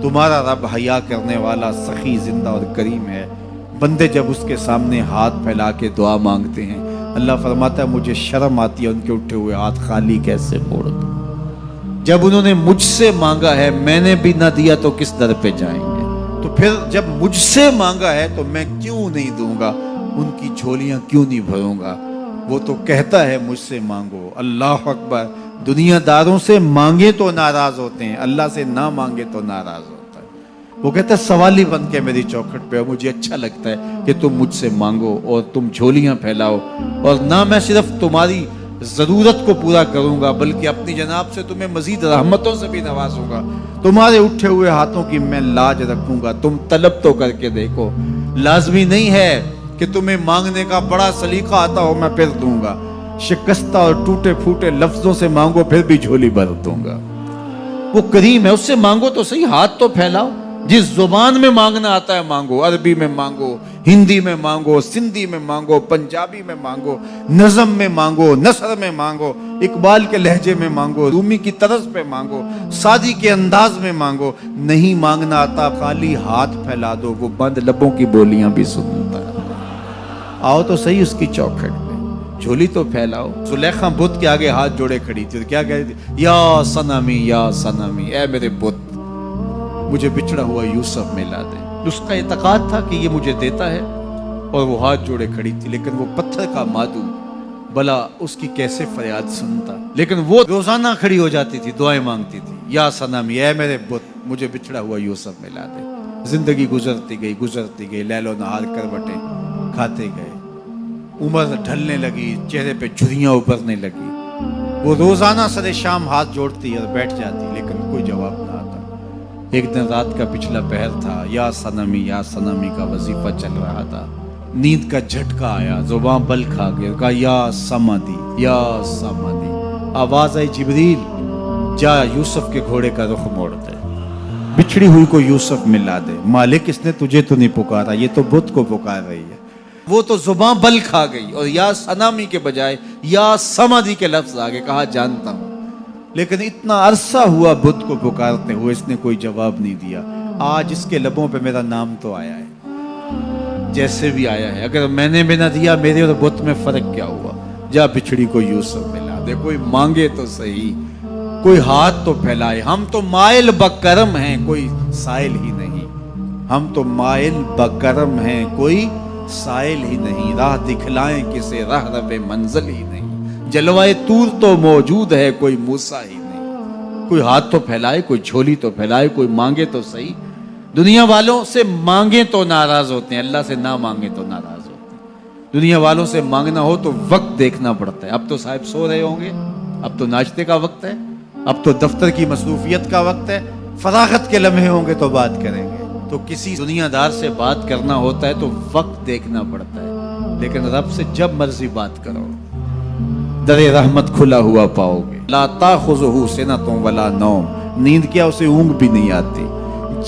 تمہارا رب حیا کرنے والا سخی زندہ اور کریم ہے۔ بندے جب اس کے سامنے ہاتھ پھیلا کے دعا مانگتے ہیں، اللہ فرماتا ہے مجھے شرم آتی ہے ان کے اٹھے ہوئے ہاتھ خالی کیسے موڑ دوں۔ جب انہوں نے مجھ سے مانگا ہے میں نے بھی نہ دیا تو کس در پہ جائیں گے؟ تو پھر جب مجھ سے مانگا ہے تو میں کیوں نہیں دوں گا؟ ان کی جھولیاں کیوں نہیں بھروں گا؟ وہ تو کہتا ہے مجھ سے مانگو۔ اللہ اکبر۔ دنیا داروں سے مانگے تو ناراض ہوتے ہیں، اللہ سے نہ مانگے تو ناراض ہوتا ہے۔ وہ کہتا ہے سوالی بن کے میری چوکھٹ پہ، مجھے اچھا لگتا ہے کہ تم مجھ سے مانگو اور تم جھولیاں پھیلاؤ، اور نہ میں صرف تمہاری ضرورت کو پورا کروں گا بلکہ اپنی جناب سے تمہیں مزید رحمتوں سے بھی نوازوں گا۔ تمہارے اٹھے ہوئے ہاتھوں کی میں لاج رکھوں گا، تم طلب تو کر کے دیکھو۔ لازمی نہیں ہے کہ تمہیں مانگنے کا بڑا سلیقہ آتا ہو میں پھر دوں گا، شکستہ اور ٹوٹے پھوٹے لفظوں سے مانگو پھر بھی جھولی بھر دوں گا۔ وہ کریم ہے، اس سے مانگو تو صحیح، ہاتھ تو پھیلاؤ۔ جس زبان میں مانگنا آتا ہے مانگو، عربی میں مانگو، ہندی میں مانگو، سندھی میں مانگو، پنجابی میں مانگو، نظم میں مانگو، نثر میں مانگو، اقبال کے لہجے میں مانگو، رومی کی طرز پہ مانگو، سعدی کے انداز میں مانگو۔ نہیں مانگنا آتا خالی ہاتھ پھیلا دو، وہ بند لبوں کی بولیاں بھی سنتا ہے۔ آؤ تو صحیح اس کی چوکھٹ پہ، جھولی تو پھیلاؤ۔ زلیخا بت کے آگے ہاتھ جوڑے کھڑی تھی، کیا کہہ رہی تھی؟ یا صنمی یا صنمی، اے میرے بت مجھے بچھڑا ہوا یوسف ملا دے۔ اس کا اعتقاد تھا کہ یہ مجھے دیتا ہے، اور وہ ہاتھ جوڑے کھڑی تھی، لیکن وہ پتھر کا مادو بلا اس کی کیسے فریاد سنتا۔ لیکن وہ روزانہ کھڑی ہو جاتی تھی، دعائیں مانگتی تھی، یا صنمی اے میرے بت مجھے بچھڑا ہوا یوسف ملا دے۔ زندگی گزرتی گئی، لیل و نہار کروٹیں کھاتے گئے، عمر ڈھلنے لگی، چہرے پہ جھریاں ابھرنے لگی۔ وہ روزانہ سر شام ہاتھ جوڑتی اور بیٹھ جاتی، لیکن کوئی جواب نہ آتا۔ ایک دن رات کا پچھلا پہر تھا، یا صنمی کا وظیفہ چل رہا تھا۔ نیند کا جھٹکا آیا، زباں بل کھا گیا، کہا یا سمادی یا سمادی۔ آواز آئی جبریل جا یوسف کے گھوڑے کا رخ موڑ دے، بچھڑی ہوئی کو یوسف ملا دے۔ مالک اس نے تجھے تو نہیں پکارا، یہ تو بت کو پکار رہی ہے۔ وہ تو زباں بل کھا گئی اور یا صنمی کے بجائے یا سمادی کے لفظ آگے، کہا جانتا ہوں۔ لیکن اتنا عرصہ ہوا بت کو پکارتے ہوئے، اس نے کوئی جواب نہیں دیا۔ آج اس کے لبوں پہ میرا نام تو آیا ہے، جیسے بھی آیا ہے۔ اگر میں نے بھی نہ دیا، میرے اور بت میں فرق کیا ہوا؟ جا بچھڑی کو یوسف ملا دے۔ کوئی مانگے تو صحیح، کوئی ہاتھ تو پھیلائے۔ ہم تو مائل بکرم ہیں، کوئی سائل ہی نہیں۔ ہم تو مائل بکرم ہیں، کوئی سائل ہی نہیں۔ راہ دکھلائیں کسے، راہ رب منزل ہی نہیں۔ جلوائے طور تو موجود ہے، کوئی موسیٰ ہی نہیں۔ کوئی ہاتھ تو پھیلائے، کوئی جھولی تو پھیلائے، کوئی مانگے تو صحیح۔ دنیا والوں سے مانگے تو ناراض ہوتے ہیں، اللہ سے نہ مانگے تو ناراض ہوتے ہیں۔ دنیا والوں سے مانگنا ہو تو وقت دیکھنا پڑتا ہے۔ اب تو صاحب سو رہے ہوں گے، اب تو ناشتے کا وقت ہے، اب تو دفتر کی مصروفیت کا وقت ہے، فراغت کے لمحے ہوں گے تو بات کریں گے۔ تو کسی دنیا دار سے بات کرنا ہوتا ہے تو وقت دیکھنا پڑتا ہے، لیکن رب سے جب مرضی بات کرو در رحمت کھلا ہوا پاؤ گے۔ لا تاخذہ سنۃ ولا نوم، نیند کیا اسے اونگ بھی نہیں آتی۔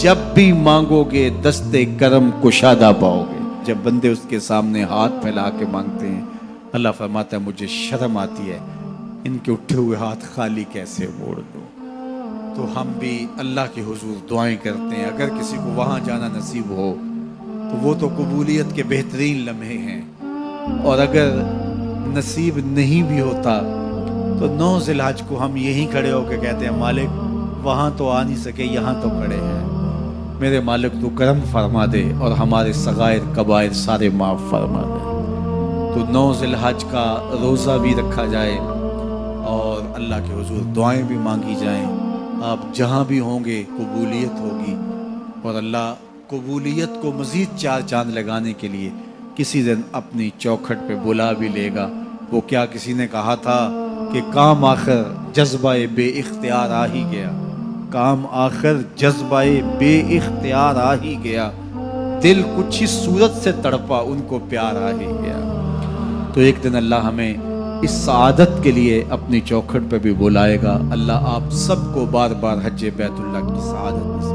جب بھی مانگو گے دستے کرم کشادہ پاؤ گے۔ جب بندے اس کے سامنے ہاتھ پھیلا کے مانگتے ہیں، اللہ فرماتا ہے مجھے شرم آتی ہے ان کے اٹھے ہوئے ہاتھ خالی کیسے موڑ دوں۔ تو ہم بھی اللہ کے حضور دعائیں کرتے ہیں، اگر کسی کو وہاں جانا نصیب ہو تو وہ تو قبولیت کے بہترین لمحے ہیں، اور اگر نصیب نہیں بھی ہوتا تو 9 ذی الحج کو ہم یہیں کھڑے ہو کے کہتے ہیں مالک وہاں تو آ نہیں سکے، یہاں تو کھڑے ہیں، میرے مالک تو کرم فرما دے اور ہمارے صغائر کبائر سارے معاف فرما دے۔ تو 9 ذی الحج کا روزہ بھی رکھا جائے اور اللہ کے حضور دعائیں بھی مانگی جائیں۔ آپ جہاں بھی ہوں گے قبولیت ہوگی، اور اللہ قبولیت کو مزید 4 چاند لگانے کے لیے کسی دن اپنی چوکھٹ پہ بلا بھی لے گا۔ وہ کیا کسی نے کہا تھا کہ کام آخر جذبہ بے اختیار آ ہی گیا، کام آخر جذبہ بے اختیار آ ہی گیا، دل کچھ ہی صورت سے تڑپا ان کو پیار آ ہی گیا۔ تو ایک دن اللہ ہمیں اس سعادت کے لیے اپنی چوکھٹ پہ بھی بلائے گا۔ اللہ آپ سب کو بار بار حج بیت اللہ کی سعادت